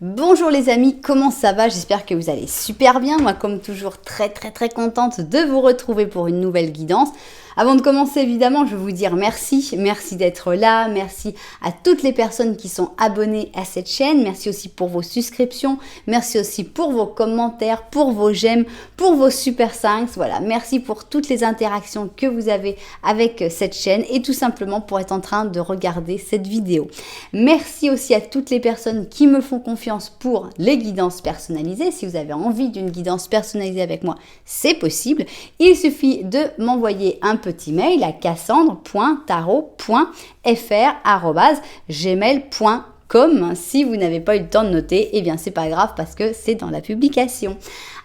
Bonjour les amis, comment ça va? J'espère que vous allez super bien. Moi, comme toujours, très contente de vous retrouver pour une nouvelle guidance. Avant de commencer, évidemment, je vais vous dire merci. Merci d'être là. Merci à toutes les personnes qui sont abonnées à cette chaîne. Merci aussi pour vos souscriptions. Merci aussi pour vos commentaires, pour vos j'aime, pour vos super thanks. Voilà, merci pour toutes les interactions que vous avez avec cette chaîne et tout simplement pour être en train de regarder cette vidéo. Merci aussi à toutes les personnes qui me font confiance pour les guidances personnalisées. Si vous avez envie d'une guidance personnalisée avec moi, c'est possible. Il suffit de m'envoyer un petit mail à cassandre.tarot.fr@gmail.com. Si vous n'avez pas eu le temps de noter, eh bien c'est pas grave parce que c'est dans la publication.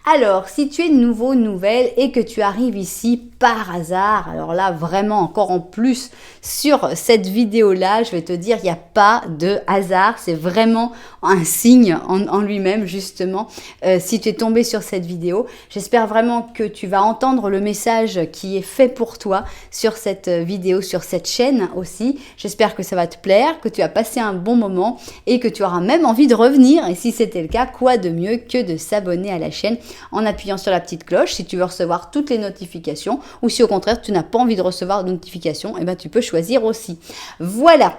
Alors, si tu es nouveau, nouvelle et que tu arrives ici par hasard, alors là, vraiment encore en plus sur cette vidéo-là, je vais te dire, il n'y a pas de hasard, c'est vraiment un signe en lui-même, justement, si tu es tombé sur cette vidéo. J'espère vraiment que tu vas entendre le message qui est fait pour toi sur cette vidéo, sur cette chaîne aussi. J'espère que ça va te plaire, que tu vas passer un bon moment et que tu auras même envie de revenir. Et si c'était le cas, quoi de mieux que de s'abonner à la chaîne en appuyant sur la petite cloche si tu veux recevoir toutes les notifications, ou si au contraire tu n'as pas envie de recevoir de notifications, eh ben, tu peux choisir aussi. Voilà.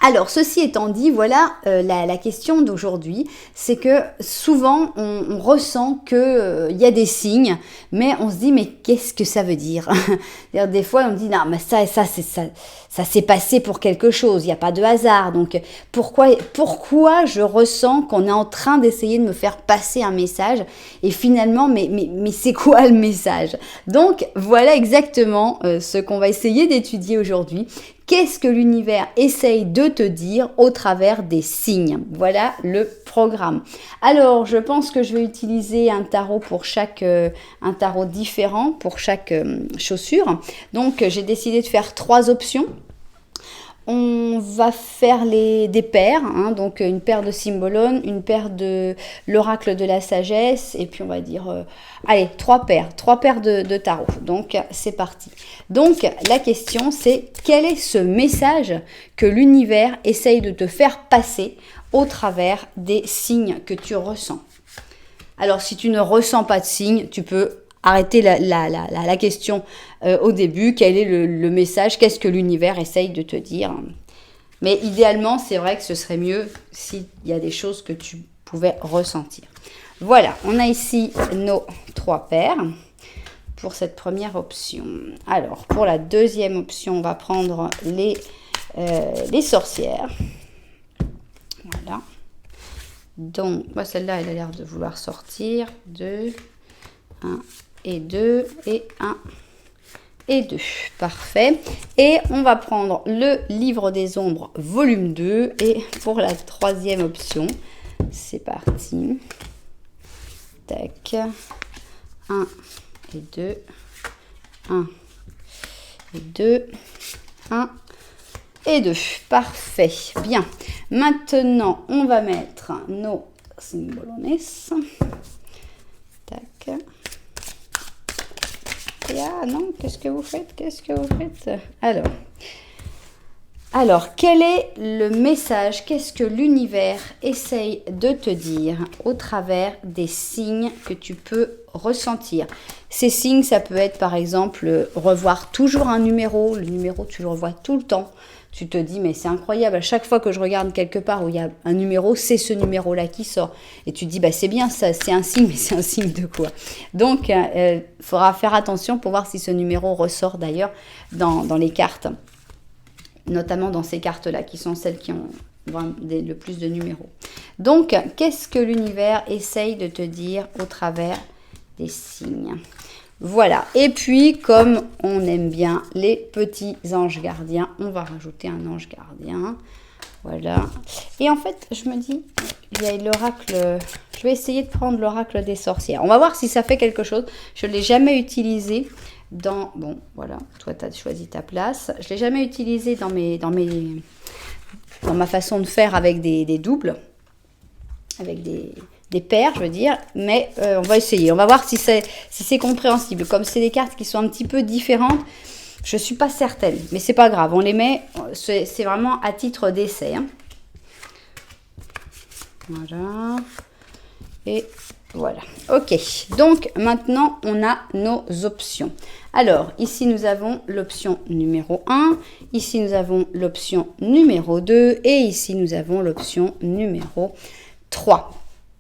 Alors, ceci étant dit, voilà la question d'aujourd'hui, c'est que souvent on ressent qu'il y a des signes, mais on se dit mais qu'est-ce que ça veut dire? Des fois on me dit non mais ça s'est passé pour quelque chose, il n'y a pas de hasard, donc pourquoi je ressens qu'on est en train d'essayer de me faire passer un message et finalement mais c'est quoi le message? Donc voilà exactement ce qu'on va essayer d'étudier aujourd'hui. Qu'est-ce que l'univers essaye de te dire au travers des signes? Voilà le programme. Alors, je pense que je vais utiliser un tarot pour un tarot différent pour chaque chaussure. Donc, j'ai décidé de faire 3 options. On va faire des paires, hein, donc une paire de Cymbalum, une paire de l'oracle de la sagesse, et puis on va dire, allez, 3 paires de tarot. Donc c'est parti. Donc la question c'est, quel est ce message que l'univers essaye de te faire passer au travers des signes que tu ressens? Alors si tu ne ressens pas de signes, tu peux arrêter la question au début. Quel est le message? Qu'est-ce que l'univers essaye de te dire? Mais idéalement, c'est vrai que ce serait mieux s'il y a des choses que tu pouvais ressentir. Voilà, on a ici nos 3 paires pour cette première option. Alors, pour la deuxième option, on va prendre les sorcières. Voilà. Donc, moi, celle-là, elle a l'air de vouloir sortir. 2, 1 et 2 et 1 et 2. Parfait. Et on va prendre le livre des ombres volume 2. Et pour la troisième option, c'est parti. Tac. 1 et 2. 1 et 2. 1 et 2. Parfait. Bien. Maintenant, on va mettre nos Cymbalones. Tac. Ah non, qu'est-ce que vous faites? Alors, quel est le message? Qu'est-ce que l'univers essaye de te dire au travers des signes que tu peux ressentir? Ces signes, ça peut être par exemple revoir toujours un numéro. Le numéro, tu le revois tout le temps. Tu te dis, mais c'est incroyable, à chaque fois que je regarde quelque part où il y a un numéro, c'est ce numéro-là qui sort. Et tu te dis, bah, c'est bien, ça, c'est un signe, mais c'est un signe de quoi? Donc, il faudra faire attention pour voir si ce numéro ressort d'ailleurs dans les cartes, notamment dans ces cartes-là, qui sont celles qui ont le plus de numéros. Donc, qu'est-ce que l'univers essaye de te dire au travers des signes? Voilà, et puis comme on aime bien les petits anges gardiens, on va rajouter un ange gardien. Voilà, et en fait, je me dis, il y a l'oracle, je vais essayer de prendre l'oracle des sorcières. On va voir si ça fait quelque chose. Je ne l'ai jamais utilisé dans, bon, voilà, toi tu as choisi ta place. Je ne l'ai jamais utilisé dans ma façon de faire avec des doubles, avec des paires, je veux dire, mais on va essayer. On va voir si c'est compréhensible. Comme c'est des cartes qui sont un petit peu différentes, je ne suis pas certaine, mais c'est pas grave. On les met, c'est vraiment à titre d'essai. Hein. Voilà. Et voilà. Ok. Donc, maintenant, on a nos options. Alors, ici, nous avons l'option numéro 1. Ici, nous avons l'option numéro 2. Et ici, nous avons l'option numéro 3.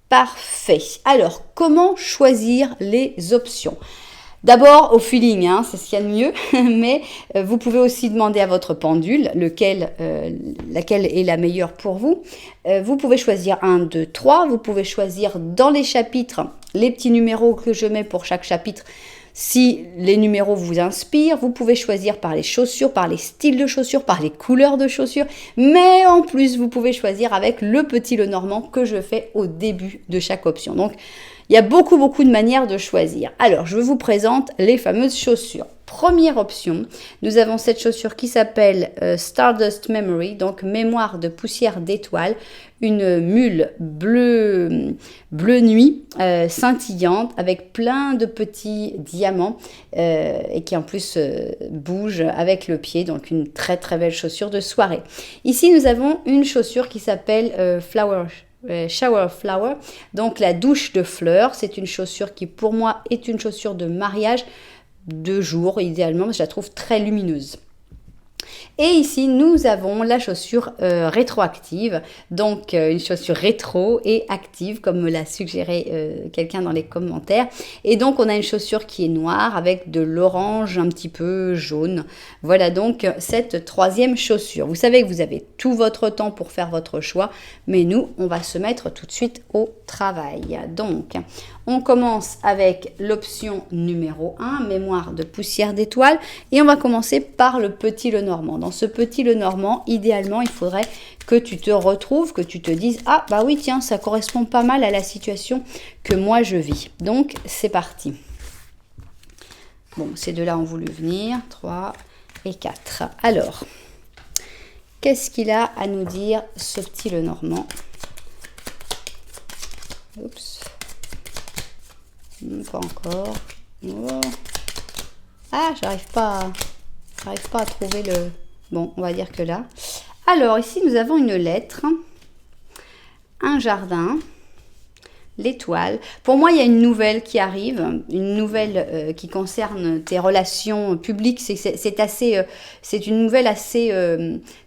Parfait. Alors, comment choisir les options ? D'abord au feeling, hein, c'est ce qu'il y a de mieux, mais vous pouvez aussi demander à votre pendule laquelle est la meilleure pour vous. Vous pouvez choisir 1, 2, 3, vous pouvez choisir dans les chapitres les petits numéros que je mets pour chaque chapitre. Si les numéros vous inspirent, vous pouvez choisir par les chaussures, par les styles de chaussures, par les couleurs de chaussures. Mais en plus, vous pouvez choisir avec le petit Lenormand que je fais au début de chaque option. Donc, il y a beaucoup de manières de choisir. Alors, je vous présente les fameuses chaussures. Première option, nous avons cette chaussure qui s'appelle Stardust Memory, donc mémoire de poussière d'étoiles, une mule bleu nuit, scintillante, avec plein de petits diamants et qui en plus bouge avec le pied, donc une très belle chaussure de soirée. Ici, nous avons une chaussure qui s'appelle Shower Flower, donc la douche de fleurs. C'est une chaussure qui pour moi est une chaussure de mariage de jour idéalement, parce que je la trouve très lumineuse. Et ici, nous avons la chaussure rétroactive, donc une chaussure rétro et active, comme me l'a suggéré quelqu'un dans les commentaires. Et donc, on a une chaussure qui est noire avec de l'orange un petit peu jaune. Voilà donc cette troisième chaussure. Vous savez que vous avez tout votre temps pour faire votre choix, mais nous, on va se mettre tout de suite au travail. Donc, on commence avec l'option numéro 1, mémoire de poussière d'étoiles, et on va commencer par le petit Lenormand. Dans ce petit Lenormand, idéalement, il faudrait que tu te retrouves, que tu te dises « Ah, bah oui, tiens, ça correspond pas mal à la situation que moi je vis. » Donc, c'est parti. Bon, ces deux-là ont voulu venir, 3 et 4. Alors, qu'est-ce qu'il a à nous dire, ce petit Lenormand? Oups. Pas encore. Oh. Ah, j'arrive pas à trouver le... Bon, on va dire que là. Alors, ici, nous avons une lettre, un jardin, l'étoile. Pour moi, il y a une nouvelle qui arrive, une nouvelle qui concerne tes relations publiques. C'est une nouvelle assez...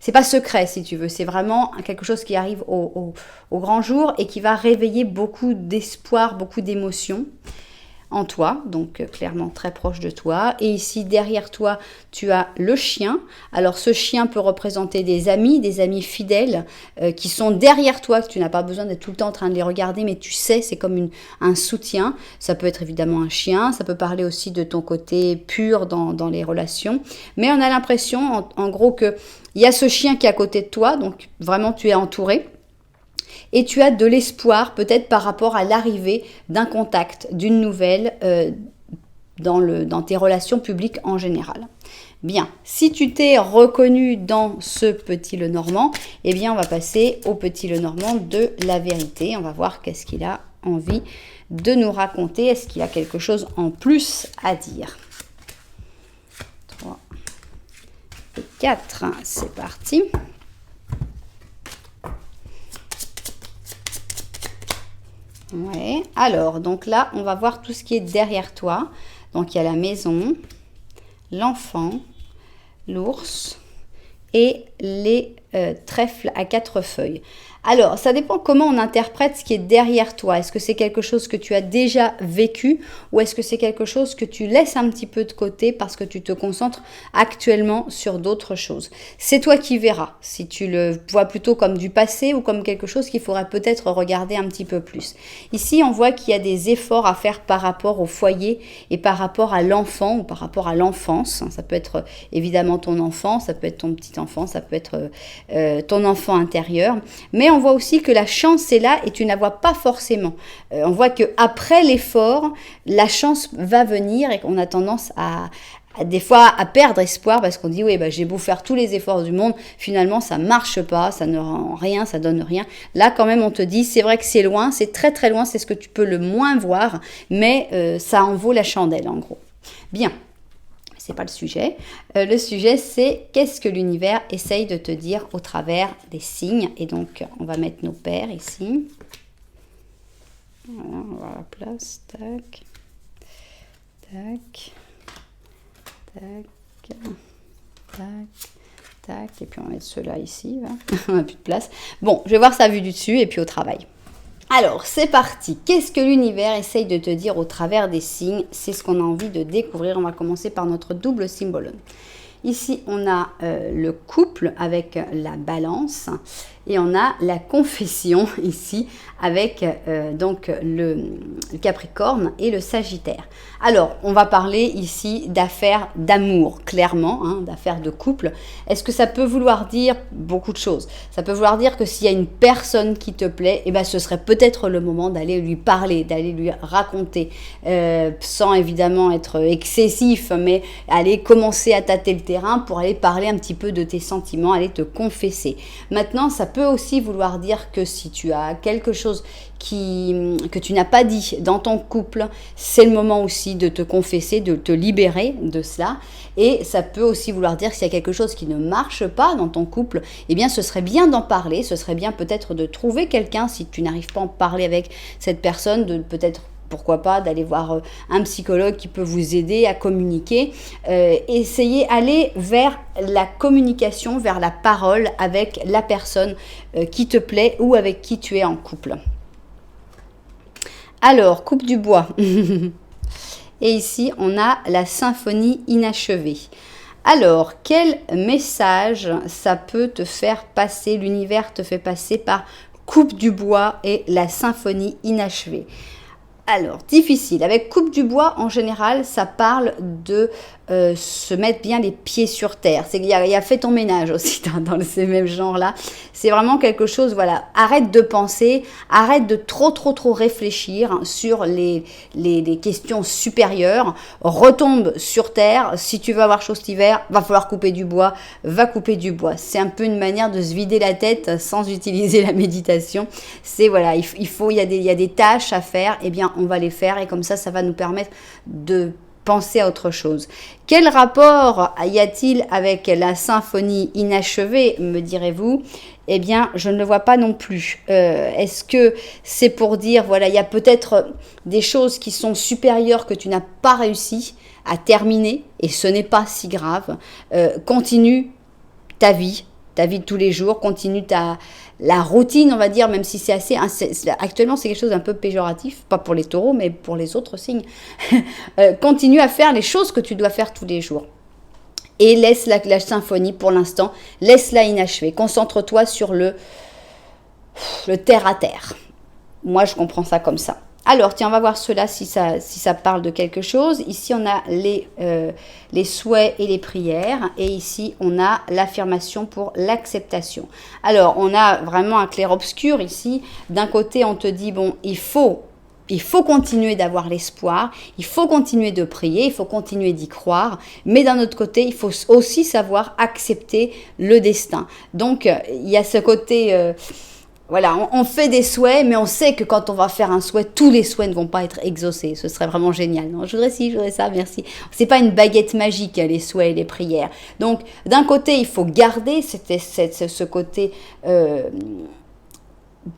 c'est pas secret, si tu veux. C'est vraiment quelque chose qui arrive au grand jour et qui va réveiller beaucoup d'espoir, beaucoup d'émotions en toi, donc clairement très proche de toi. Et ici, derrière toi, tu as le chien. Alors, ce chien peut représenter des amis fidèles qui sont derrière toi, que tu n'as pas besoin d'être tout le temps en train de les regarder, mais tu sais, c'est comme un soutien. Ça peut être évidemment un chien, ça peut parler aussi de ton côté pur dans les relations. Mais on a l'impression, en gros, qu'il y a ce chien qui est à côté de toi, donc vraiment, tu es entouré. Et tu as de l'espoir peut-être par rapport à l'arrivée d'un contact, d'une nouvelle dans tes relations publiques en général. Bien, si tu t'es reconnu dans ce petit Lenormand, eh bien on va passer au petit Lenormand de la vérité. On va voir qu'est-ce qu'il a envie de nous raconter. Est-ce qu'il a quelque chose en plus à dire? 3 et 4, c'est parti. Ouais, alors, donc là, on va voir tout ce qui est derrière toi. Donc, il y a la maison, l'enfant, l'ours et les trèfles à 4 feuilles. Alors, ça dépend comment on interprète ce qui est derrière toi. Est-ce que c'est quelque chose que tu as déjà vécu ou est-ce que c'est quelque chose que tu laisses un petit peu de côté parce que tu te concentres actuellement sur d'autres choses? C'est toi qui verras si tu le vois plutôt comme du passé ou comme quelque chose qu'il faudrait peut-être regarder un petit peu plus. Ici, on voit qu'il y a des efforts à faire par rapport au foyer et par rapport à l'enfant ou par rapport à l'enfance. Ça peut être évidemment ton enfant, ça peut être ton petit enfant, ça peut être ton enfant intérieur. Mais on voit aussi que la chance est là et tu ne la vois pas forcément. On voit qu'après l'effort, la chance va venir et qu'on a tendance des fois à perdre espoir parce qu'on dit oui, j'ai beau faire tous les efforts du monde, finalement ça marche pas, ça ne rend rien, ça donne rien. Là quand même on te dit c'est vrai que c'est loin, c'est très loin, c'est ce que tu peux le moins voir, mais ça en vaut la chandelle en gros. Bien. C'est pas le sujet. Le sujet, c'est qu'est-ce que l'univers essaye de te dire au travers des signes. Et donc, on va mettre nos paires ici. Voilà, on va voir la place. Tac. Tac. Tac. Tac. Tac. Et puis, on va mettre ceux-là ici. On n'a plus de place. Bon, je vais voir sa vue du dessus et puis au travail. Alors, c'est parti. Qu'est-ce que l'univers essaye de te dire au travers des signes? C'est ce qu'on a envie de découvrir. On va commencer par notre double symbolone. Ici, on a le couple avec la balance et on a la confession ici avec donc le Capricorne et le Sagittaire. Alors, on va parler ici d'affaires d'amour, clairement, hein, d'affaires de couple. Est-ce que ça peut vouloir dire beaucoup de choses? Ça peut vouloir dire que s'il y a une personne qui te plaît, eh ben, ce serait peut-être le moment d'aller lui parler, d'aller lui raconter, sans évidemment être excessif, mais aller commencer à tâter le terrain pour aller parler un petit peu de tes sentiments, aller te confesser. Maintenant, ça peut aussi vouloir dire que si tu as quelque chose que tu n'as pas dit dans ton couple, c'est le moment aussi de te confesser, de te libérer de cela. Et ça peut aussi vouloir dire que s'il y a quelque chose qui ne marche pas dans ton couple, eh bien ce serait bien d'en parler, ce serait bien peut-être de trouver quelqu'un, si tu n'arrives pas à en parler avec cette personne, de peut-être pourquoi pas d'aller voir un psychologue qui peut vous aider à communiquer. Essayez aller vers la communication, vers la parole avec la personne qui te plaît ou avec qui tu es en couple. Alors, coupe du bois. Et ici, on a la symphonie inachevée. Alors, quel message ça peut te faire passer? L'univers te fait passer par coupe du bois et la symphonie inachevée. Alors, difficile. Avec coupe du bois, en général, ça parle de se mettre bien les pieds sur terre. Il y a fait ton ménage aussi dans ces mêmes genres-là. C'est vraiment quelque chose, voilà, arrête de penser, arrête de trop réfléchir sur les questions supérieures, retombe sur terre. Si tu veux avoir chaud cet hiver, va falloir couper du bois, va couper du bois. C'est un peu une manière de se vider la tête sans utiliser la méditation. C'est voilà, il y a des tâches à faire, eh bien on va les faire et comme ça va nous permettre de penser à autre chose. Quel rapport y a-t-il avec la symphonie inachevée, me direz-vous? Eh bien, je ne le vois pas non plus. Est-ce que c'est pour dire, voilà, il y a peut-être des choses qui sont supérieures que tu n'as pas réussi à terminer et ce n'est pas si grave. Continue ta vie de tous les jours, continue la routine, on va dire, même si c'est assez... Actuellement, c'est quelque chose d'un peu péjoratif, pas pour les taureaux, mais pour les autres signes. Continue à faire les choses que tu dois faire tous les jours. Et laisse la symphonie, pour l'instant, laisse-la inachevée. Concentre-toi sur le terre-à-terre. Moi, je comprends ça comme ça. Alors, tiens, on va voir cela si ça parle de quelque chose. Ici, on a les souhaits et les prières. Et ici, on a l'affirmation pour l'acceptation. Alors, on a vraiment un clair-obscur ici. D'un côté, on te dit, bon, il faut continuer d'avoir l'espoir, il faut continuer de prier, il faut continuer d'y croire. Mais d'un autre côté, il faut aussi savoir accepter le destin. Donc, il y a ce côté... Voilà, on fait des souhaits, mais on sait que quand on va faire un souhait, tous les souhaits ne vont pas être exaucés. Ce serait vraiment génial. Non, je voudrais ci, je voudrais ça, merci. C'est pas une baguette magique, les souhaits et les prières. Donc, d'un côté, il faut garder ce côté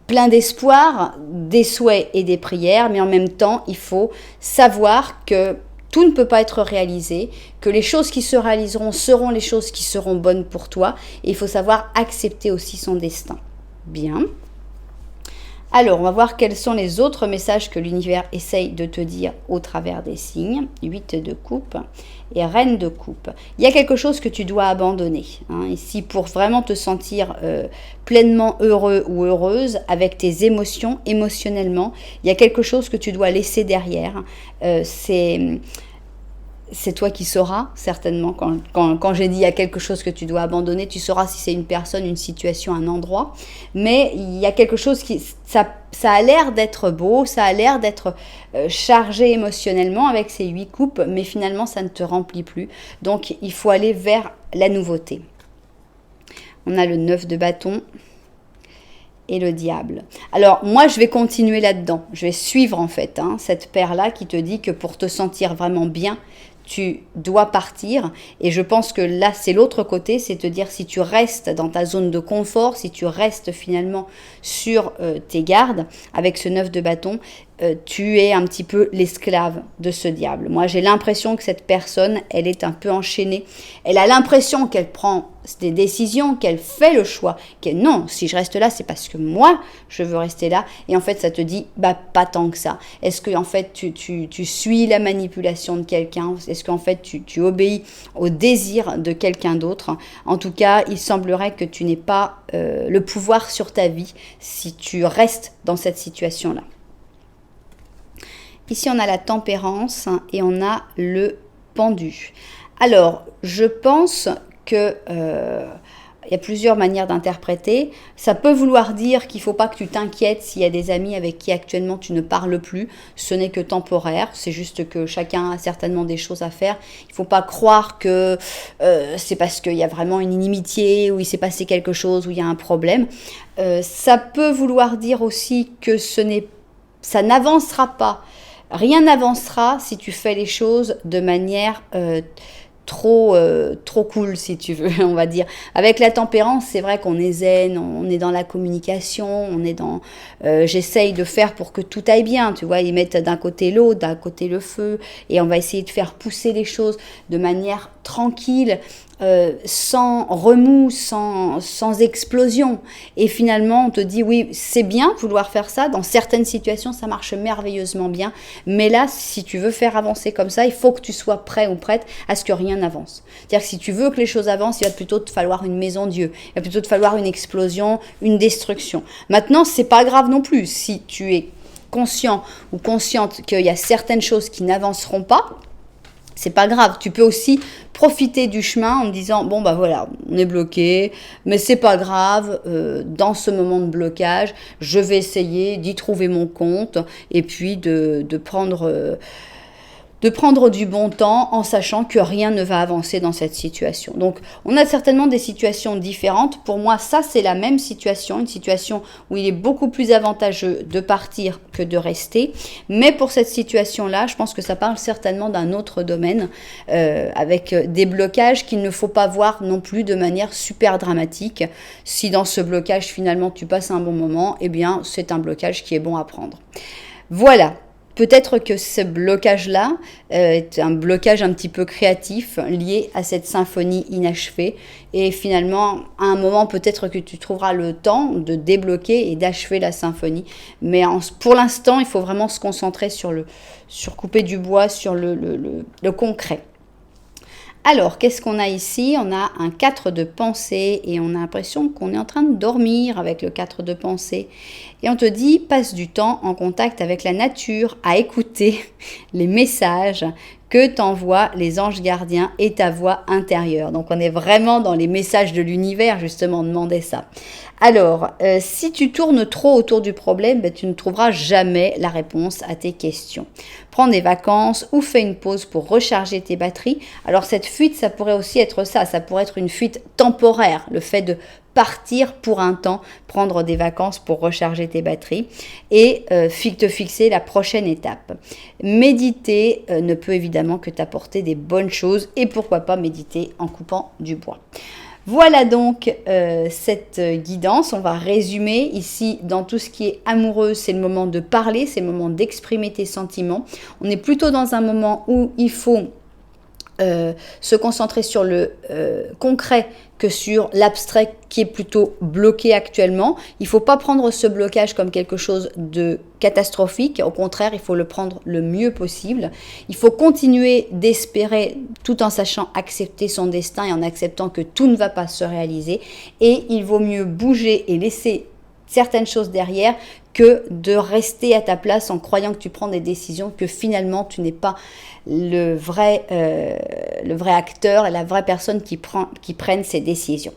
plein d'espoir, des souhaits et des prières, mais en même temps, il faut savoir que tout ne peut pas être réalisé, que les choses qui se réaliseront seront les choses qui seront bonnes pour toi. Et il faut savoir accepter aussi son destin. Bien. Alors, on va voir quels sont les autres messages que l'univers essaye de te dire au travers des signes. 8 de coupe et reine de coupe. Il y a quelque chose que tu dois abandonner. Ici, pour vraiment te sentir pleinement heureux ou heureuse avec tes émotions, émotionnellement, il y a quelque chose que tu dois laisser derrière. C'est toi qui sauras, certainement, quand j'ai dit il y a quelque chose que tu dois abandonner, tu sauras si c'est une personne, une situation, un endroit. Mais il y a quelque chose ça a l'air d'être beau, ça a l'air d'être chargé émotionnellement avec ces 8 coupes, mais finalement, ça ne te remplit plus. Donc, il faut aller vers la nouveauté. On a le 9 de bâton et le diable. Alors, moi, je vais continuer là-dedans. Je vais suivre, en fait, cette paire-là qui te dit que pour te sentir vraiment bien, tu dois partir. Et je pense que là, c'est l'autre côté, c'est te dire si tu restes dans ta zone de confort, si tu restes finalement sur tes gardes avec ce 9 de bâton, tu es un petit peu l'esclave de ce diable. Moi, j'ai l'impression que cette personne, elle est un peu enchaînée. Elle a l'impression qu'elle prend des décisions, qu'elle fait le choix, qu'elle non, si je reste là, c'est parce que moi, je veux rester là. Et en fait, ça te dit, pas tant que ça. Est-ce que en fait, tu suis la manipulation de quelqu'un? Est-ce qu'en fait, tu obéis au désir de quelqu'un d'autre? En tout cas, il semblerait que tu n'aies pas le pouvoir sur ta vie si tu restes dans cette situation-là. Ici, on a la tempérance et on a le pendu. Alors, je pense que il y a plusieurs manières d'interpréter. Ça peut vouloir dire qu'il ne faut pas que tu t'inquiètes s'il y a des amis avec qui actuellement tu ne parles plus. Ce n'est que temporaire. C'est juste que chacun a certainement des choses à faire. Il ne faut pas croire que c'est parce qu'il y a vraiment une inimitié ou il s'est passé quelque chose ou il y a un problème. Ça peut vouloir dire aussi que ça n'avancera pas. Rien n'avancera si tu fais les choses de manière trop cool, si tu veux, on va dire. Avec la tempérance, c'est vrai qu'on est zen, on est dans la communication, on est dans... j'essaye de faire pour que tout aille bien, tu vois, ils mettent d'un côté l'eau, d'un côté le feu, et on va essayer de faire pousser les choses de manière tranquille, sans remous, sans explosion. Et finalement, on te dit, oui, c'est bien de vouloir faire ça. Dans certaines situations, ça marche merveilleusement bien. Mais là, si tu veux faire avancer comme ça, il faut que tu sois prêt ou prête à ce que rien n'avance. C'est-à-dire que si tu veux que les choses avancent, il va plutôt te falloir une maison Dieu. Il va plutôt te falloir une explosion, une destruction. Maintenant, c'est pas grave non plus. Si tu es conscient ou consciente qu'il y a certaines choses qui n'avanceront pas, c'est pas grave, tu peux aussi profiter du chemin en me disant bon bah voilà, on est bloqué, mais c'est pas grave, dans ce moment de blocage, je vais essayer d'y trouver mon compte et puis de prendre du bon temps en sachant que rien ne va avancer dans cette situation. Donc, on a certainement des situations différentes. Pour moi, ça, c'est la même situation, une situation où il est beaucoup plus avantageux de partir que de rester. Mais pour cette situation-là, je pense que ça parle certainement d'un autre domaine avec des blocages qu'il ne faut pas voir non plus de manière super dramatique. Si dans ce blocage, finalement, tu passes un bon moment, eh bien, c'est un blocage qui est bon à prendre. Voilà. Peut-être que ce blocage-là est un blocage un petit peu créatif lié à cette symphonie inachevée. Et finalement, à un moment, peut-être que tu trouveras le temps de débloquer et d'achever la symphonie. Mais pour l'instant, il faut vraiment se concentrer sur couper du bois, sur le concret. Alors, qu'est-ce qu'on a ici? On a un 4 de pensée et on a l'impression qu'on est en train de dormir avec le 4 de pensée. Et on te dit, passe du temps en contact avec la nature, à écouter les messages que t'envoient les anges gardiens et ta voix intérieure. Donc, on est vraiment dans les messages de l'univers, justement, on demandait ça. Alors, si tu tournes trop autour du problème, tu ne trouveras jamais la réponse à tes questions. Prends des vacances ou fais une pause pour recharger tes batteries. Alors, cette fuite, ça pourrait aussi être ça. Ça pourrait être une fuite temporaire, le fait de partir pour un temps, prendre des vacances pour recharger tes batteries et te fixer la prochaine étape. Méditer ne peut évidemment que t'apporter des bonnes choses et pourquoi pas méditer en coupant du bois. Voilà donc cette guidance. On va résumer ici dans tout ce qui est amoureux, c'est le moment de parler, c'est le moment d'exprimer tes sentiments. On est plutôt dans un moment où il faut se concentrer sur le concret que sur l'abstrait qui est plutôt bloqué actuellement. Il ne faut pas prendre ce blocage comme quelque chose de catastrophique. Au contraire, il faut le prendre le mieux possible. Il faut continuer d'espérer tout en sachant accepter son destin et en acceptant que tout ne va pas se réaliser. Et il vaut mieux bouger et laisser certaines choses derrière que de rester à ta place en croyant que tu prends des décisions que finalement tu n'es pas le vrai acteur et la vraie personne qui prenne ces décisions.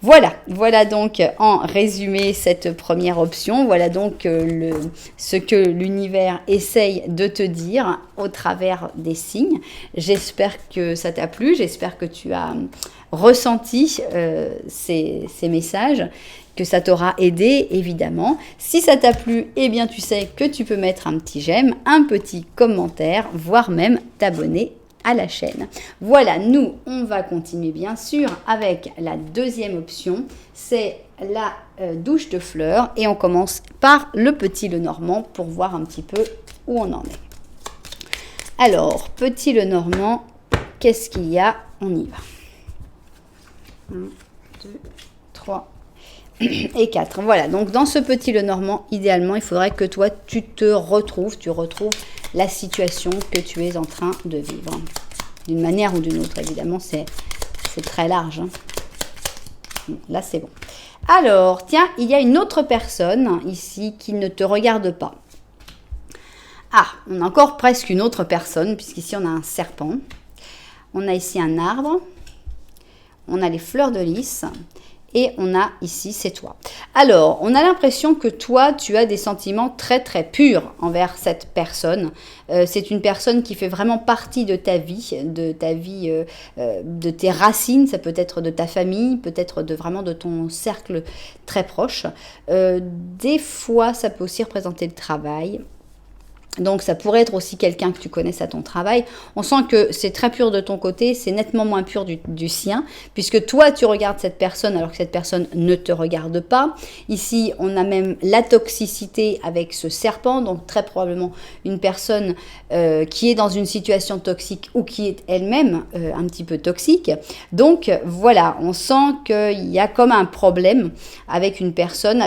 Voilà donc en résumé cette première option. Voilà donc ce que l'univers essaye de te dire au travers des signes. J'espère que ça t'a plu, j'espère que tu as ressenti ces messages, que ça t'aura aidé évidemment. Si ça t'a plu, eh bien tu sais que tu peux mettre un petit j'aime, un petit commentaire, voire même t'abonner à la chaîne. Voilà, nous, on va continuer bien sûr avec la deuxième option, c'est la douche de fleurs et on commence par le petit Lenormand pour voir un petit peu où on en est. Alors, petit Lenormand, qu'est-ce qu'il y a? On y va. 1, 2, 3 et 4. Voilà, donc dans ce petit Lenormand, idéalement, il faudrait que toi, tu retrouves la situation que tu es en train de vivre. D'une manière ou d'une autre, évidemment, c'est très large. Hein. Bon, là, c'est bon. Alors, tiens, il y a une autre personne ici qui ne te regarde pas. Ah, on a encore presque une autre personne, puisqu'ici, on a un serpent. On a ici un arbre. On a les fleurs de lys. Et on a ici, c'est toi. Alors, on a l'impression que toi, tu as des sentiments très très purs envers cette personne. C'est une personne qui fait vraiment partie de ta vie, de tes racines. Ça peut être de ta famille, peut-être vraiment de ton cercle très proche. Des fois, ça peut aussi représenter le travail. Donc ça pourrait être aussi quelqu'un que tu connaisses à ton travail. On sent que c'est très pur de ton côté, c'est nettement moins pur du sien, puisque toi tu regardes cette personne alors que cette personne ne te regarde pas. Ici on a même la toxicité avec ce serpent, donc très probablement une personne qui est dans une situation toxique ou qui est elle-même un petit peu toxique. Donc voilà, on sent qu'il y a comme un problème avec une personne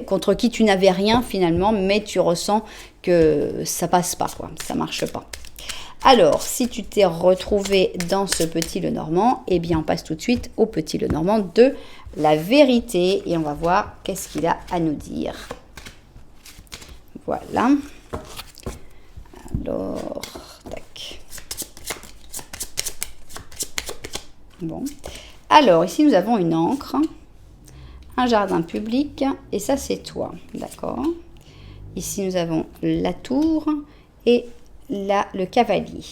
contre qui tu n'avais rien finalement, mais tu ressens que ça passe pas, quoi, ça marche pas. Alors, si tu t'es retrouvé dans ce petit Lenormand, eh bien, on passe tout de suite au petit Lenormand de la vérité et on va voir qu'est-ce qu'il a à nous dire. Voilà. Alors, tac. Bon. Alors, ici, nous avons une encre, un jardin public et ça, c'est toi, d'accord ? Ici, nous avons la tour et là, le cavalier.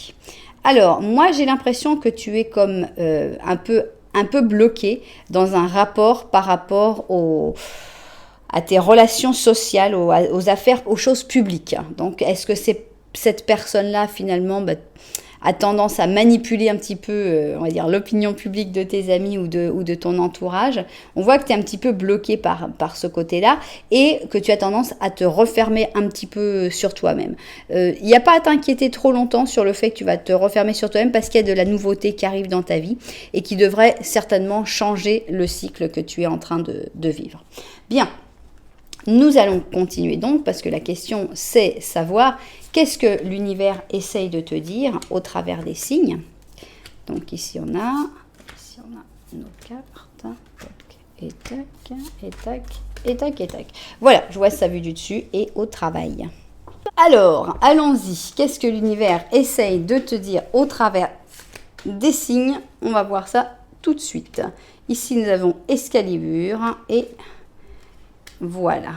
Alors, moi, j'ai l'impression que tu es comme un peu bloqué dans un rapport par rapport à tes relations sociales, aux affaires, aux choses publiques. Donc, est-ce que cette personne-là, finalement, a tendance à manipuler un petit peu, on va dire, l'opinion publique de tes amis ou de ton entourage? On voit que tu es un petit peu bloqué par ce côté-là et que tu as tendance à te refermer un petit peu sur toi-même. Il n'y a pas à t'inquiéter trop longtemps sur le fait que tu vas te refermer sur toi-même parce qu'il y a de la nouveauté qui arrive dans ta vie et qui devrait certainement changer le cycle que tu es en train de vivre. Bien. Nous allons continuer donc parce que la question c'est savoir qu'est-ce que l'univers essaye de te dire au travers des signes. Donc ici on a nos cartes, et tac, et tac, et tac, et tac. Voilà, je vois sa vue du dessus et au travail. Alors, allons-y. Qu'est-ce que l'univers essaye de te dire au travers des signes? On va voir ça tout de suite. Ici nous avons Excalibur et... Voilà,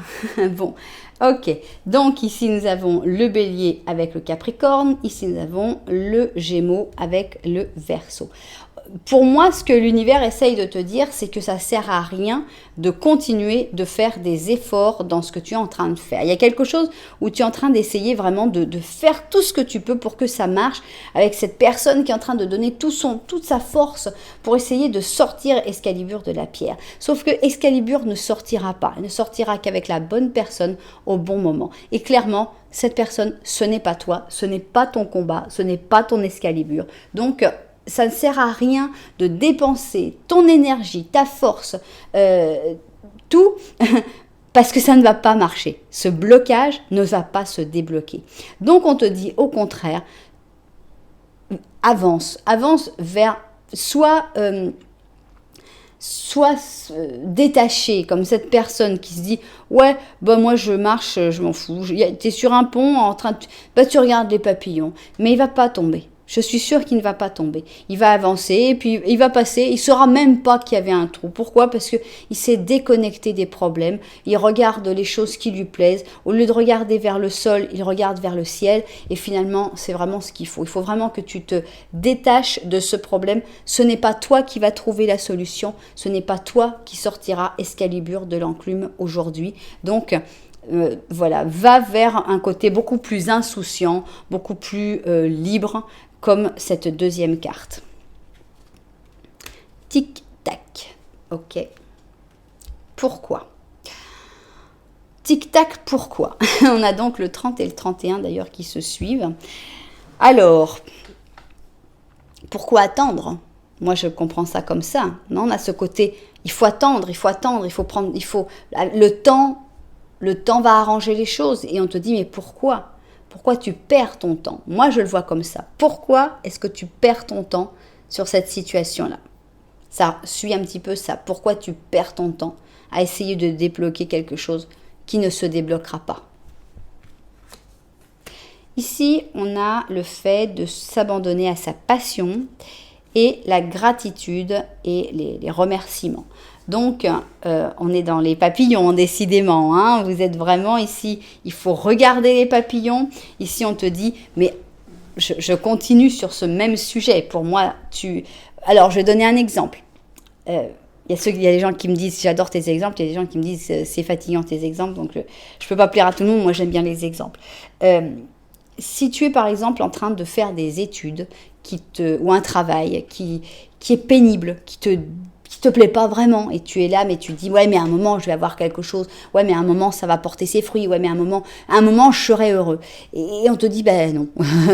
bon, ok. Donc ici nous avons le bélier avec le capricorne, ici nous avons le gémeaux avec le verseau. Pour moi, ce que l'univers essaye de te dire, c'est que ça ne sert à rien de continuer de faire des efforts dans ce que tu es en train de faire. Il y a quelque chose où tu es en train d'essayer vraiment de faire tout ce que tu peux pour que ça marche avec cette personne qui est en train de donner toute sa force pour essayer de sortir Excalibur de la pierre. Sauf que Excalibur ne sortira pas. Il ne sortira qu'avec la bonne personne au bon moment. Et clairement, cette personne, ce n'est pas toi, ce n'est pas ton combat, ce n'est pas ton Excalibur. Donc, ça ne sert à rien de dépenser ton énergie, ta force, tout, parce que ça ne va pas marcher. Ce blocage ne va pas se débloquer. Donc, on te dit au contraire, avance vers soit détaché, comme cette personne qui se dit ouais, bah moi je marche, je m'en fous, tu es sur un pont en train de... tu regardes les papillons, mais il va pas tomber. Je suis sûre qu'il ne va pas tomber. Il va avancer, et puis il va passer. Il ne saura même pas qu'il y avait un trou. Pourquoi? Parce qu'il s'est déconnecté des problèmes. Il regarde les choses qui lui plaisent. Au lieu de regarder vers le sol, il regarde vers le ciel. Et finalement, c'est vraiment ce qu'il faut. Il faut vraiment que tu te détaches de ce problème. Ce n'est pas toi qui vas trouver la solution. Ce n'est pas toi qui sortira Excalibur de l'enclume aujourd'hui. Donc... voilà, va vers un côté beaucoup plus insouciant, beaucoup plus libre, comme cette deuxième carte. Tic-tac. Ok. Pourquoi ? Tic-tac, pourquoi ? On a donc le 30 et le 31 d'ailleurs qui se suivent. Alors, pourquoi attendre ? Moi, je comprends ça comme ça. Non, on a ce côté, il faut attendre, il faut prendre, le temps va arranger les choses. Et on te dit, mais pourquoi ? Pourquoi tu perds ton temps ? Moi, je le vois comme ça. Pourquoi est-ce que tu perds ton temps sur cette situation-là ? Ça suit un petit peu ça. Pourquoi tu perds ton temps à essayer de débloquer quelque chose qui ne se débloquera pas ? Ici, on a le fait de s'abandonner à sa passion et la gratitude et les remerciements. Donc, on est dans les papillons, décidément. Hein. Vous êtes vraiment ici, il faut regarder les papillons. Ici, on te dit, mais je continue sur ce même sujet. Pour moi, Alors, je vais donner un exemple. Il y a des gens qui me disent, j'adore tes exemples. Il y a des gens qui me disent, c'est fatigant tes exemples. Donc, je ne peux pas plaire à tout le monde. Moi, j'aime bien les exemples. Si tu es, par exemple, en train de faire des études ou un travail qui est pénible, qui te plaît pas vraiment, et tu es là, mais tu te dis, ouais, mais à un moment, je vais avoir quelque chose, ouais, mais à un moment, ça va porter ses fruits, ouais, mais à un moment, je serai heureux. Et on te dit, ben non,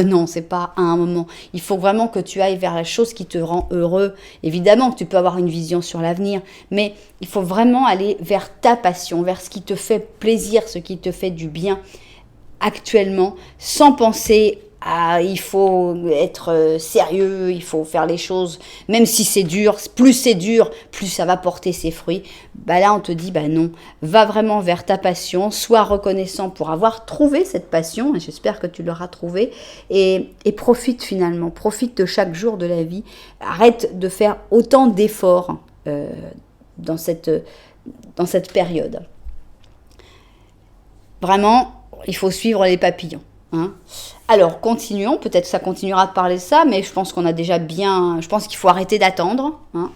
non, c'est pas à un moment. Il faut vraiment que tu ailles vers la chose qui te rend heureux. Évidemment que tu peux avoir une vision sur l'avenir, mais il faut vraiment aller vers ta passion, vers ce qui te fait plaisir, ce qui te fait du bien actuellement, sans penser à il faut être sérieux, il faut faire les choses, même si c'est dur, plus ça va porter ses fruits. Bah là, on te dit, bah non, va vraiment vers ta passion, sois reconnaissant pour avoir trouvé cette passion, et j'espère que tu l'auras trouvée, et profite finalement, profite de chaque jour de la vie, arrête de faire autant d'efforts dans cette période. Vraiment, il faut suivre les papillons. Hein. Alors, continuons. Peut-être que ça continuera de parler de ça, mais je pense qu'on a déjà bien... Je pense qu'il faut arrêter d'attendre. Hein.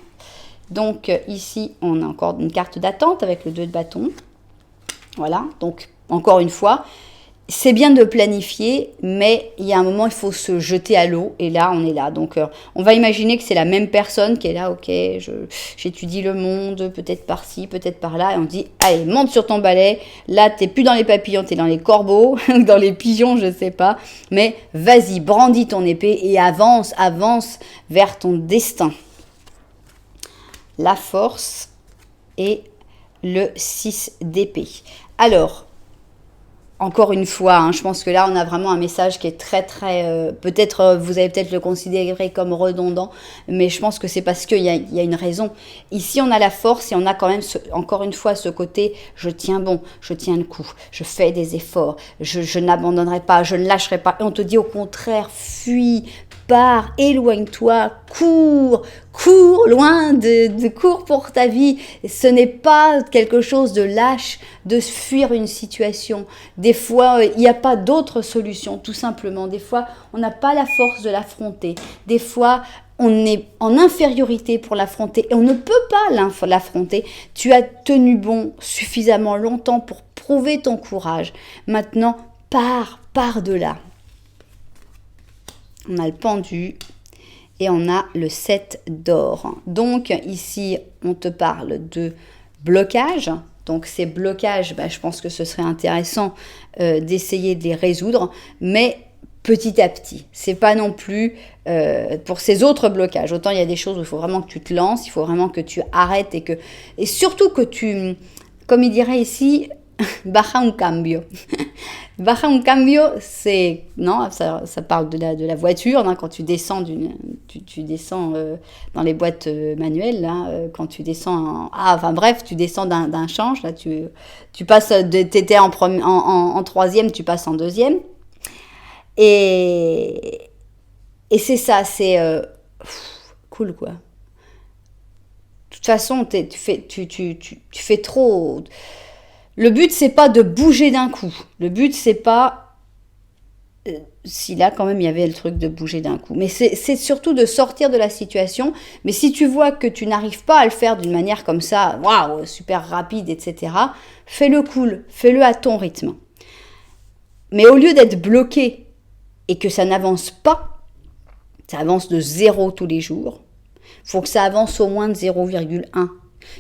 Donc, ici, on a encore une carte d'attente avec le 2 de bâton. Voilà. Donc, encore une fois, c'est bien de planifier, mais il y a un moment, il faut se jeter à l'eau. Et là, on est là. Donc, on va imaginer que c'est la même personne qui est là. Ok, j'étudie le monde, peut-être par-ci, peut-être par-là. Et on dit, allez, monte sur ton balai. Là, t'es plus dans les papillons, t'es dans les corbeaux, dans les pigeons, je sais pas. Mais vas-y, brandis ton épée et avance vers ton destin. La force et le 6 d'épée. Alors, encore une fois, hein, je pense que là, on a vraiment un message qui est très, très... peut-être, vous allez peut-être le considérer comme redondant, mais je pense que c'est parce qu'il y a une raison. Ici, on a la force et on a quand même, encore une fois, ce côté, je tiens bon, je tiens le coup, je fais des efforts, je n'abandonnerai pas, je ne lâcherai pas. Et on te dit au contraire, fuis, pars, éloigne-toi, cours loin, cours pour ta vie. Ce n'est pas quelque chose de lâche, de fuir une situation. Des fois, il n'y a pas d'autre solution, tout simplement. Des fois, on n'a pas la force de l'affronter. Des fois, on est en infériorité pour l'affronter et on ne peut pas l'affronter. Tu as tenu bon suffisamment longtemps pour prouver ton courage. Maintenant, pars de là. On a le pendu et on a le 7 d'or. Donc ici, on te parle de blocage. Donc ces blocages, je pense que ce serait intéressant d'essayer de les résoudre, mais petit à petit. C'est pas non plus pour ces autres blocages. Autant il y a des choses où il faut vraiment que tu te lances, il faut vraiment que tu arrêtes et surtout que tu, comme il dirait ici, baja un cambio. Baja un cambio, c'est ça parle de la voiture, hein, quand tu descends tu descends dans les boîtes manuelles là, quand tu descends tu descends d'un change là, tu passes t'étais en troisième, tu passes en deuxième et c'est ça, c'est cool quoi. De toute façon, tu fais trop. Le but, c'est pas de bouger d'un coup. Le but, c'est pas... si là, quand même, il y avait le truc de bouger d'un coup. Mais c'est surtout de sortir de la situation. Mais si tu vois que tu n'arrives pas à le faire d'une manière comme ça, waouh, super rapide, etc., fais-le cool, fais-le à ton rythme. Mais au lieu d'être bloqué et que ça n'avance pas, Ça avance de 0 tous les jours. Il faut que ça avance au moins de 0,1.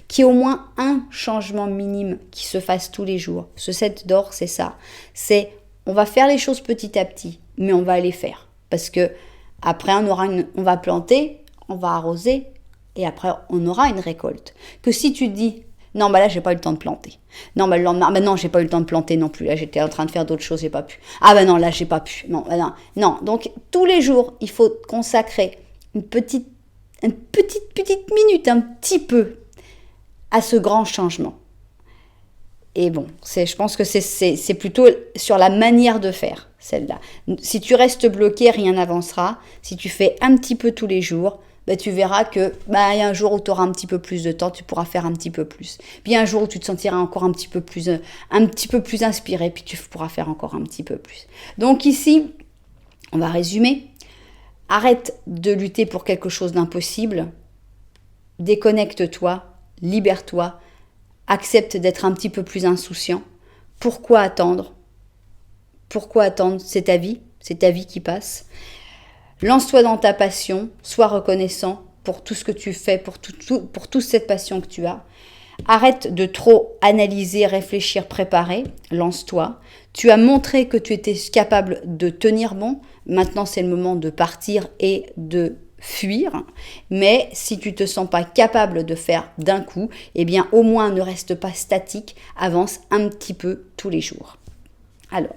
Qu'il y ait au moins un changement minime qui se fasse tous les jours. Ce 7 d'or, c'est ça. C'est, on va faire les choses petit à petit, mais on va les faire. Parce que après, on va planter, on va arroser, et après, on aura une récolte. Que si tu dis, non, bah là, j'ai pas eu le temps de planter. Non, bah le lendemain, bah non, j'ai pas eu le temps de planter non plus. Là, j'étais en train de faire d'autres choses, j'ai pas pu. Ah bah non, là, j'ai pas pu. Non, bah non. Non, donc tous les jours, il faut consacrer une petite minute, un petit peu, à ce grand changement. Et bon, je pense que c'est plutôt sur la manière de faire, celle-là. Si tu restes bloqué, rien n'avancera. Si tu fais un petit peu tous les jours, bah, tu verras que y a un jour où tu auras un petit peu plus de temps, tu pourras faire un petit peu plus. Puis il y a un jour où tu te sentiras encore un petit peu plus inspiré, puis tu pourras faire encore un petit peu plus. Donc ici, on va résumer. Arrête de lutter pour quelque chose d'impossible. Déconnecte-toi, libère-toi, accepte d'être un petit peu plus insouciant. Pourquoi attendre ? Pourquoi attendre ? C'est ta vie qui passe. Lance-toi dans ta passion, sois reconnaissant pour tout ce que tu fais, pour toute cette passion que tu as. Arrête de trop analyser, réfléchir, préparer, lance-toi. Tu as montré que tu étais capable de tenir bon, maintenant c'est le moment de partir et de fuir. Mais si tu ne te sens pas capable de faire d'un coup, eh bien au moins ne reste pas statique, avance un petit peu tous les jours. Alors,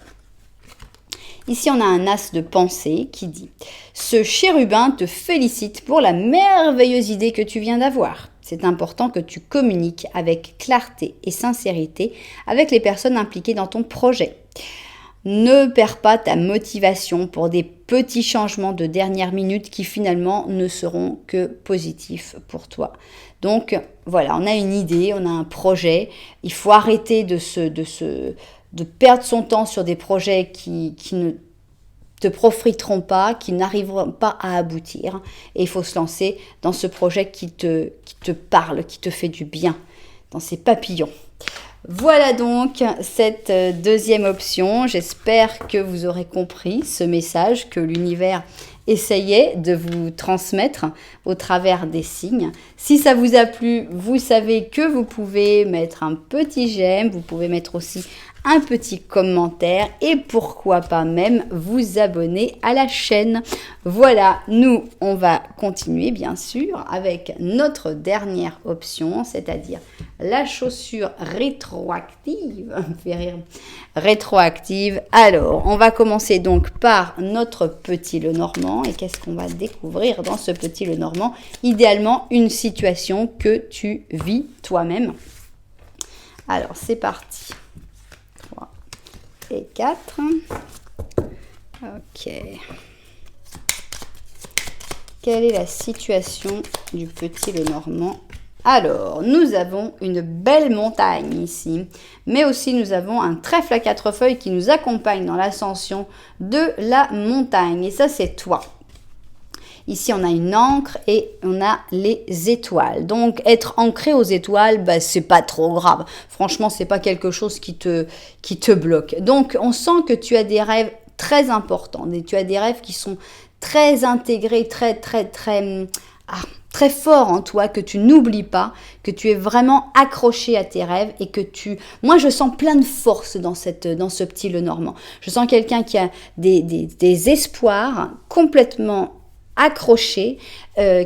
ici, on a un as de pensée qui dit « Ce chérubin te félicite pour la merveilleuse idée que tu viens d'avoir. C'est important que tu communiques avec clarté et sincérité avec les personnes impliquées dans ton projet. Ne perds pas ta motivation pour des petits changements de dernière minute qui finalement ne seront que positifs pour toi. » Donc voilà, on a une idée, on a un projet. Il faut arrêter de perdre son temps sur des projets qui ne te profiteront pas, qui n'arriveront pas à aboutir. Et il faut se lancer dans ce projet qui te parle, qui te fait du bien, dans ces papillons. Voilà donc cette deuxième option. J'espère que vous aurez compris ce message que l'univers essayait de vous transmettre au travers des signes. Si ça vous a plu, vous savez que vous pouvez mettre un petit j'aime, vous pouvez mettre aussi un petit commentaire et pourquoi pas même vous abonner à la chaîne. Voilà, nous on va continuer bien sûr avec notre dernière option, c'est-à-dire la chaussure rétroactive. Fait rire. Rétroactive. Alors, on va commencer donc par notre petit Lenormand. Et qu'est-ce qu'on va découvrir dans ce petit Lenormand ? Idéalement, une situation que tu vis toi-même. Alors, c'est parti. 3 et 4. Ok. Quelle est la situation du petit Lenormand ? Alors, nous avons une belle montagne ici, mais aussi nous avons un trèfle à 4 feuilles qui nous accompagne dans l'ascension de la montagne. Et ça, c'est toi. Ici, on a une ancre et on a les étoiles. Donc, être ancré aux étoiles, c'est pas trop grave. Franchement, c'est pas quelque chose qui te bloque. Donc, on sent que tu as des rêves très importants. Tu as des rêves qui sont très intégrés, très fort en toi, que tu n'oublies pas, que tu es vraiment accroché à tes rêves et que moi je sens plein de force dans ce petit Lenormand. Je sens quelqu'un qui a des espoirs complètement accrochés,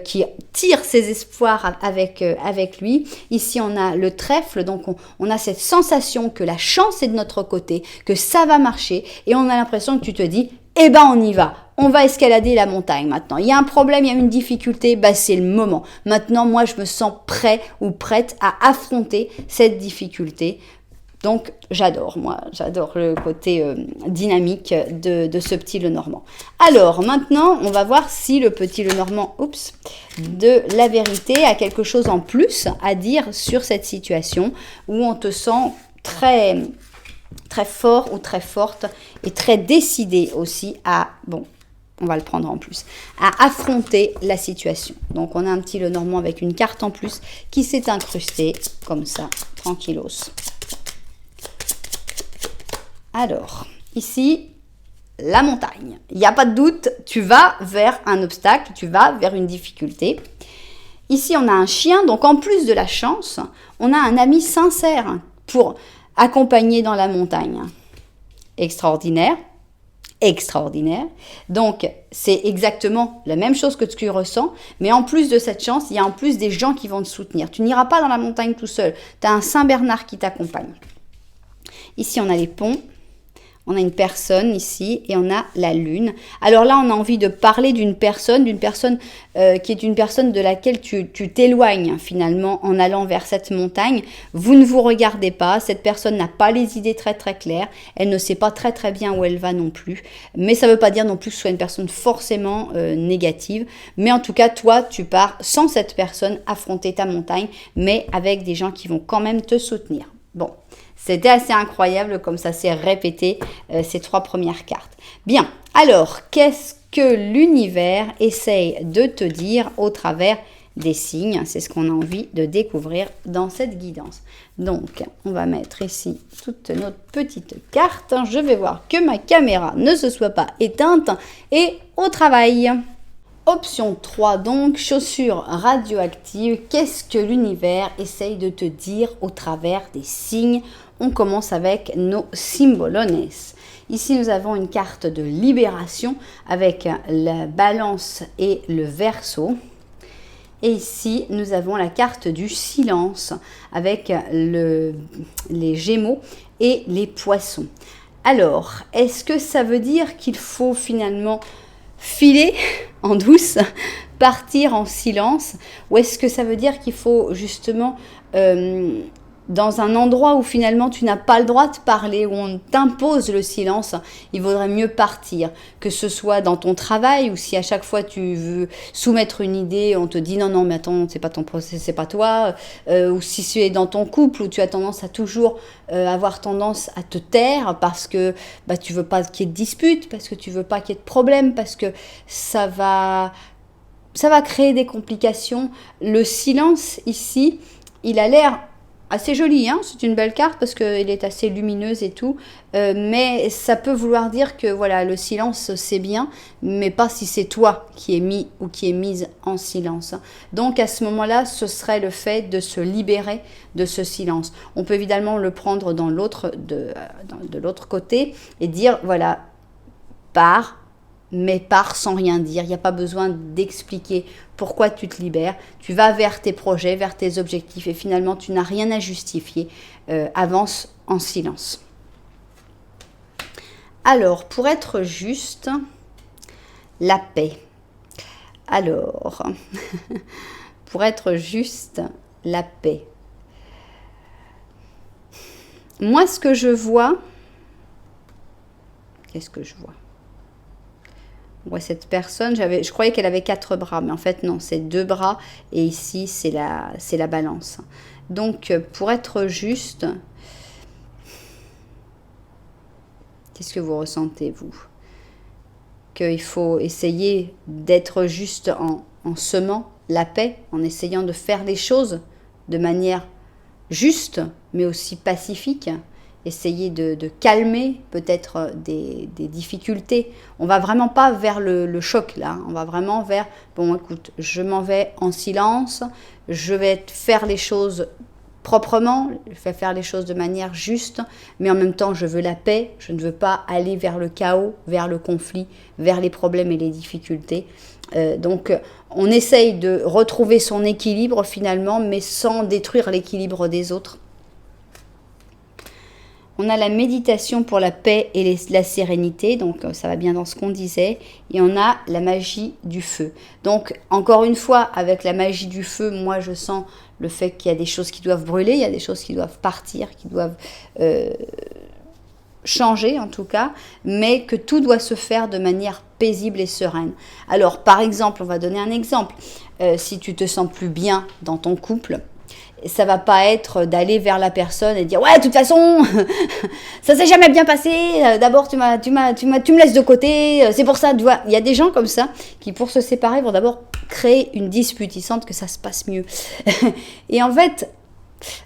qui tire ses espoirs avec lui. Ici on a le trèfle, donc on a cette sensation que la chance est de notre côté, que ça va marcher et on a l'impression que tu te dis eh ben on y va. On va escalader la montagne maintenant. Il y a un problème, il y a une difficulté, c'est le moment. Maintenant, moi, je me sens prêt ou prête à affronter cette difficulté. Donc, j'adore le côté dynamique de ce petit Lenormand. Alors, maintenant, on va voir si le petit Lenormand, de la vérité a quelque chose en plus à dire sur cette situation où on te sent très fort ou très forte et très décidée aussi on va le prendre en plus, à affronter la situation. Donc, on a un petit Lenormand avec une carte en plus qui s'est incrustée comme ça, tranquillos. Alors, ici, la montagne. Il n'y a pas de doute, tu vas vers un obstacle, tu vas vers une difficulté. Ici, on a un chien, donc en plus de la chance, on a un ami sincère pour accompagner dans la montagne. Extraordinaire. Extraordinaire. Donc, c'est exactement la même chose que ce que tu ressens, mais en plus de cette chance, il y a en plus des gens qui vont te soutenir. Tu n'iras pas dans la montagne tout seul. Tu as un Saint-Bernard qui t'accompagne. Ici, on a les ponts. On a une personne ici et on a la lune. Alors là, on a envie de parler d'une personne qui est une personne de laquelle tu t'éloignes finalement en allant vers cette montagne. Vous ne vous regardez pas, cette personne n'a pas les idées très très claires, elle ne sait pas très très bien où elle va non plus. Mais ça ne veut pas dire non plus que ce soit une personne forcément négative. Mais en tout cas, toi, tu pars sans cette personne affronter ta montagne, mais avec des gens qui vont quand même te soutenir. Bon. C'était assez incroyable comme ça s'est répété ces 3 premières cartes. Bien, alors qu'est-ce que l'univers essaye de te dire au travers des signes? C'est ce qu'on a envie de découvrir dans cette guidance. Donc, on va mettre ici toute notre petite carte. Je vais voir que ma caméra ne se soit pas éteinte et au travail. Option 3 donc, chaussures radioactives. Qu'est-ce que l'univers essaye de te dire au travers des signes? On commence avec nos symbolones. Ici, nous avons une carte de libération avec la balance et le verseau. Et ici, nous avons la carte du silence avec les gémeaux et les poissons. Alors, est-ce que ça veut dire qu'il faut finalement filer en douce, partir en silence, ou est-ce que ça veut dire qu'il faut justement dans un endroit où finalement tu n'as pas le droit de parler, où on t'impose le silence, il vaudrait mieux partir, que ce soit dans ton travail, ou si à chaque fois tu veux soumettre une idée, on te dit non mais attends, c'est pas ton procès, c'est pas toi, ou si tu es dans ton couple où tu as tendance à toujours avoir tendance à te taire parce que tu veux pas qu'il y ait de dispute, parce que tu veux pas qu'il y ait de problème, parce que ça va créer des complications. Le silence ici, il a l'air assez joli, hein, c'est une belle carte parce qu'elle est assez lumineuse et tout, mais ça peut vouloir dire que voilà, le silence c'est bien, mais pas si c'est toi qui es mis ou qui est mise en silence. Donc à ce moment-là, ce serait le fait de se libérer de ce silence. On peut évidemment le prendre de l'autre côté et dire voilà, pars, mais pars sans rien dire. Il n'y a pas besoin d'expliquer pourquoi tu te libères. Tu vas vers tes projets, vers tes objectifs et finalement tu n'as rien à justifier. Avance en silence. Alors, pour être juste, la paix. Alors, pour être juste, la paix. Moi, ce que je vois, qu'est-ce que je vois ? Ouais, cette personne, je croyais qu'elle avait 4 bras, mais en fait non, c'est 2 bras et ici c'est la balance. Donc pour être juste, qu'est-ce que vous ressentez vous? Qu'il faut essayer d'être juste en semant la paix, en essayant de faire les choses de manière juste, mais aussi pacifique. Essayer de calmer peut-être des difficultés. On va vraiment pas vers le choc là, on va vraiment vers, bon écoute, je m'en vais en silence, je vais faire les choses proprement, je vais faire les choses de manière juste, mais en même temps je veux la paix, je ne veux pas aller vers le chaos, vers le conflit, vers les problèmes et les difficultés. Donc on essaye de retrouver son équilibre finalement, mais sans détruire l'équilibre des autres. On a la méditation pour la paix et la sérénité, donc ça va bien dans ce qu'on disait. Et on a la magie du feu. Donc encore une fois, avec la magie du feu, moi je sens le fait qu'il y a des choses qui doivent brûler, il y a des choses qui doivent partir, qui doivent changer en tout cas, mais que tout doit se faire de manière paisible et sereine. Alors par exemple, on va donner un exemple. Si tu te sens plus bien dans ton couple, ça va pas être d'aller vers la personne et dire ouais de toute façon ça s'est jamais bien passé, d'abord tu me laisses de côté, c'est pour ça, tu vois. Il y a des gens comme ça qui pour se séparer vont d'abord créer une dispute, ils sentent que ça se passe mieux. Et en fait,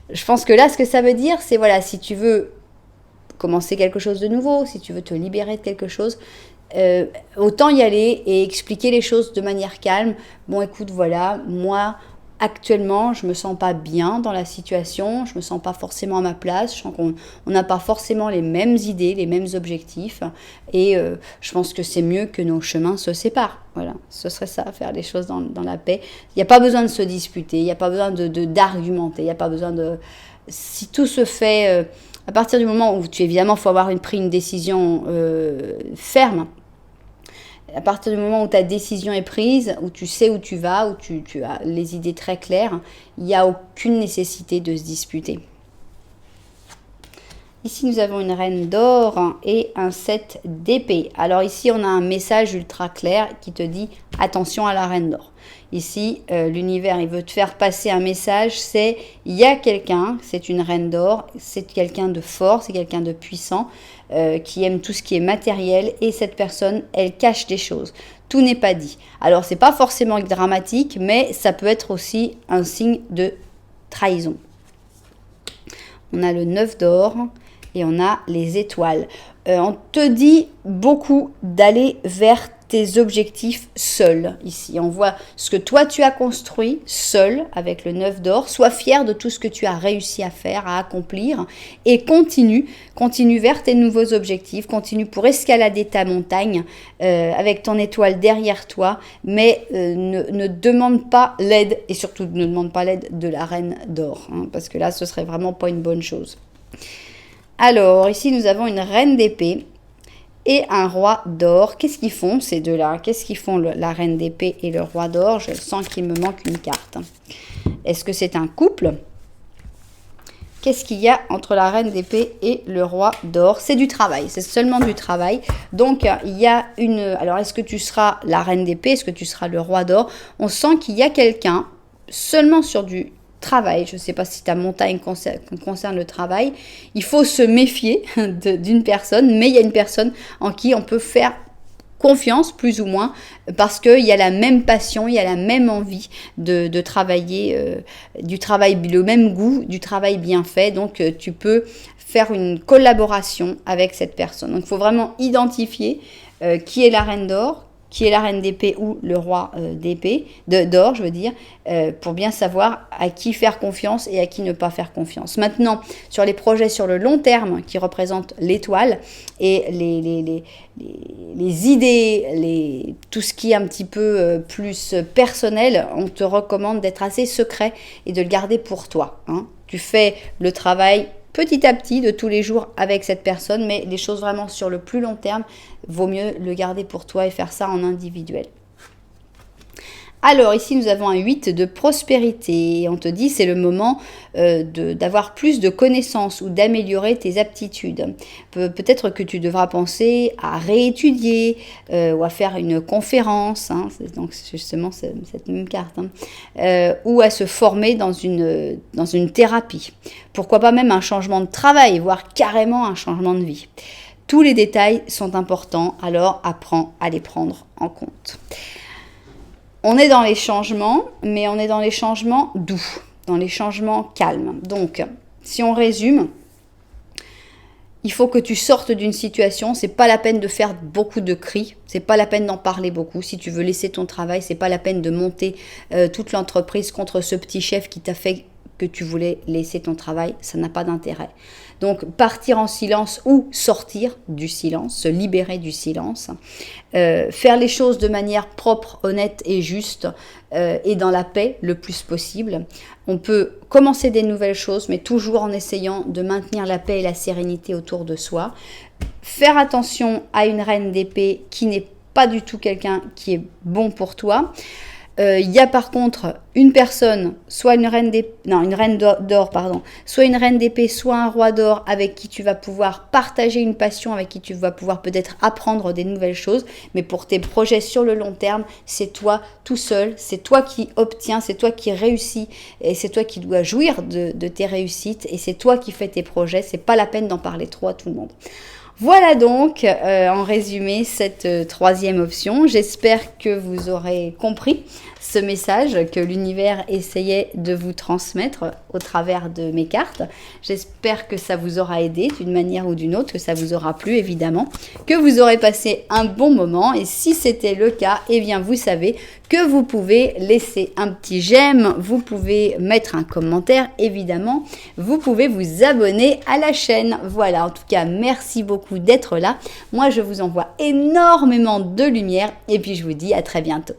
je pense que là ce que ça veut dire c'est voilà, si tu veux commencer quelque chose de nouveau, si tu veux te libérer de quelque chose, autant y aller et expliquer les choses de manière calme. Bon, écoute, voilà, moi, actuellement, je me sens pas bien dans la situation, je me sens pas forcément à ma place, je sens qu'on n'a pas forcément les mêmes idées, les mêmes objectifs, et je pense que c'est mieux que nos chemins se séparent. Voilà, ce serait ça, faire les choses dans la paix. Il n'y a pas besoin de se disputer, il n'y a pas besoin d'argumenter, il n'y a pas besoin de... Si tout se fait... à partir du moment où évidemment, il faut avoir pris une décision ferme. À partir du moment où ta décision est prise, où tu sais où tu vas, où tu as les idées très claires, il n'y a aucune nécessité de se disputer. Ici, nous avons une reine d'or et un 7 d'épée. Alors ici, on a un message ultra clair qui te dit « Attention à la reine d'or ». Ici, l'univers, il veut te faire passer un message, c'est « Il y a quelqu'un, c'est une reine d'or, c'est quelqu'un de fort, c'est quelqu'un de puissant, qui aime tout ce qui est matériel, et cette personne, elle cache des choses. Tout n'est pas dit. » Alors, c'est pas forcément dramatique, mais ça peut être aussi un signe de trahison. On a le 9 d'or et on a les étoiles. On te dit beaucoup d'aller vers tes objectifs seul. Ici, on voit ce que toi tu as construit seul avec le 9 d'or. Sois fier de tout ce que tu as réussi à faire, à accomplir, et continue vers tes nouveaux objectifs, continue pour escalader ta montagne avec ton étoile derrière toi, mais ne demande pas l'aide, et surtout ne demande pas l'aide de la reine d'or, hein, parce que là ce serait vraiment pas une bonne chose. Alors ici nous avons une reine d'épée et un roi d'or. Qu'est-ce qu'ils font ces deux-là? Qu'est-ce qu'ils font la reine d'épée et le roi d'or? Je sens qu'il me manque une carte. Est-ce que c'est un couple? Qu'est-ce qu'il y a entre la reine d'épée et le roi d'or? C'est du travail, c'est seulement du travail. Donc, il y a une... Alors, est-ce que tu seras la reine d'épée? Est-ce que tu seras le roi d'or? On sent qu'il y a quelqu'un seulement sur du travail. Je ne sais pas si ta montagne concerne le travail. Il faut se méfier d'une personne, mais il y a une personne en qui on peut faire confiance, plus ou moins, parce qu'il y a la même passion, il y a la même envie de travailler, du travail, le même goût, du travail bien fait. Donc, tu peux faire une collaboration avec cette personne. Donc, il faut vraiment identifier qui est la reine d'or, qui est la reine d'épée ou le roi d'épée, d'or, je veux dire, pour bien savoir à qui faire confiance et à qui ne pas faire confiance. Maintenant, sur les projets sur le long terme qui représentent l'étoile et les idées, tout ce qui est un petit peu plus personnel, on te recommande d'être assez secret et de le garder pour toi, hein. Tu fais le travail petit à petit, de tous les jours avec cette personne, mais les choses vraiment sur le plus long terme, vaut mieux le garder pour toi et faire ça en individuel. Alors ici nous avons un 8 de prospérité, on te dit c'est le moment d'avoir plus de connaissances ou d'améliorer tes aptitudes. Peut-être que tu devras penser à réétudier ou à faire une conférence, hein, donc justement cette même carte, hein, ou à se former dans une thérapie. Pourquoi pas même un changement de travail, voire carrément un changement de vie. Tous les détails sont importants, alors apprends à les prendre en compte. On est dans les changements, mais on est dans les changements doux, dans les changements calmes. Donc, si on résume, il faut que tu sortes d'une situation. C'est pas la peine de faire beaucoup de cris, c'est pas la peine d'en parler beaucoup. Si tu veux laisser ton travail, c'est pas la peine de monter toute l'entreprise contre ce petit chef qui t'a fait que tu voulais laisser ton travail. Ça n'a pas d'intérêt. Donc, partir en silence ou sortir du silence, se libérer du silence, faire les choses de manière propre, honnête et juste, et dans la paix le plus possible. On peut commencer des nouvelles choses, mais toujours en essayant de maintenir la paix et la sérénité autour de soi. Faire attention à une reine d'épée qui n'est pas du tout quelqu'un qui est bon pour toi. Il y a par contre une personne, soit une reine d'or, soit une reine d'épée, soit un roi d'or avec qui tu vas pouvoir partager une passion, avec qui tu vas pouvoir peut-être apprendre des nouvelles choses. Mais pour tes projets sur le long terme, c'est toi tout seul, c'est toi qui obtiens, c'est toi qui réussis et c'est toi qui dois jouir de tes réussites et c'est toi qui fais tes projets. C'est pas la peine d'en parler trop à tout le monde. Voilà donc, en résumé, cette troisième option. J'espère que vous aurez compris ce message que l'univers essayait de vous transmettre au travers de mes cartes. J'espère que ça vous aura aidé d'une manière ou d'une autre, que ça vous aura plu évidemment, que vous aurez passé un bon moment. Et si c'était le cas, eh bien vous savez que vous pouvez laisser un petit j'aime, vous pouvez mettre un commentaire évidemment, vous pouvez vous abonner à la chaîne. Voilà, en tout cas, merci beaucoup d'être là. Moi, je vous envoie énormément de lumière et puis je vous dis à très bientôt.